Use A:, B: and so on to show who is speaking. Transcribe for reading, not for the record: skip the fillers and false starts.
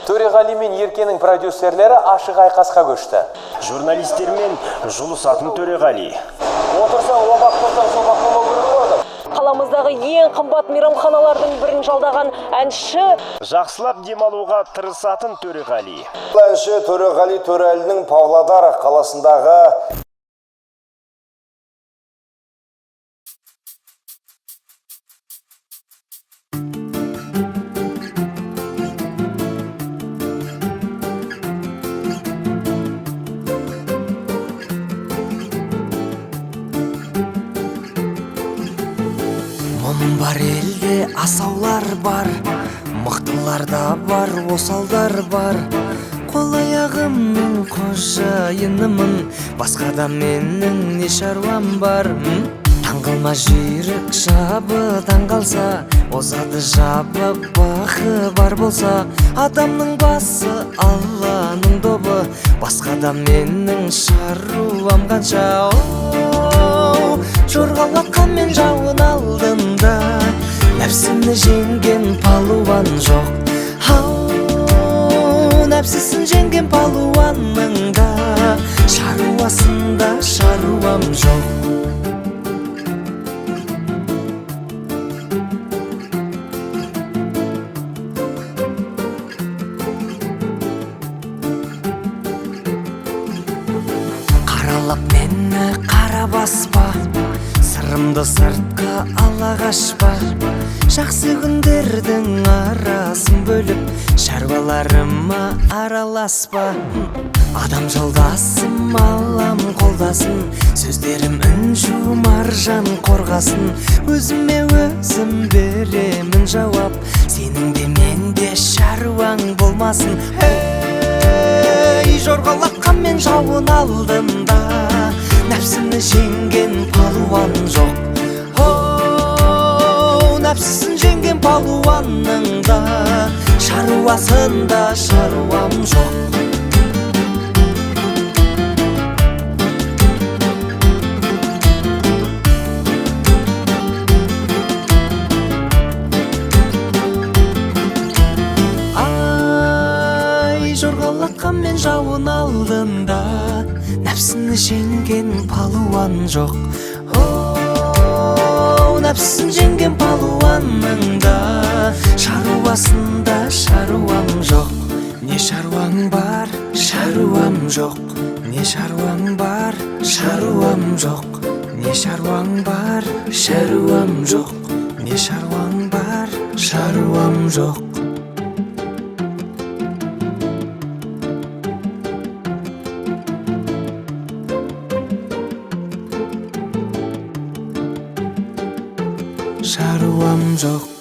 A: Төреғали мен Еркенің продюсерлері ашық айқасқа көшті.
B: Журналистермен жұлысатын Төреғали.
A: Отырсаң, лобақ болсаң, собақ болу керек болады.
C: Қаламыздағы ең қымбат мейрамханалардың бірін жалдаған әнші.
B: Жақсылап демалуға тырысатын Төреғали.
D: Әнші Төреғали Төреәлінің Павлодар қаласындағы
E: Мұның бар елде асаулар бар, мықтылар да бар, осалдар бар. Қол аяғымның қожайынымын, басқада менің не шаруам бар. Таңғалма жүйрік жабыдан қалса, озады жабы бақы бар болса. Адамның басы Алланың добы, басқада менің шаруам қанша. Жорғалатқан мен жауын алдында, нәпсіні жеңген палуан жоқ. Нәпсісін жеңген палуанның да, шаруасында шаруам жоқ. Қаралап мені қара баспа, сырымды сыртқа ала қашпа. Жақсы күндердің арасын бөліп, шаруаларыма араласпа. Адам жолдасым, алам қолдасын, сөздерім үнжу маржан қорғасын. Өзіме өзім беремін жауап, сенің де менде шаруаң болмасын. Жорғалатқан мен жауын алдында, нәпсіні жеңген палуан жоқ. Нәпсісін жеңген палуанның да, шаруасында шаруам жоқ. Жорғалатқан мен жауын алдында, нәпсіні жеңген палуан жоқ. Нәпсісін жеңген палуанның да, шаруасында шаруам жоқ. Не шаруаң бар, шаруам жоқ. Не шаруаң бар, шаруам жоқ. Не шаруаң бар, шаруам жоқ. Не шаруаң бар, шаруам жоқ. Шаруам жоқ.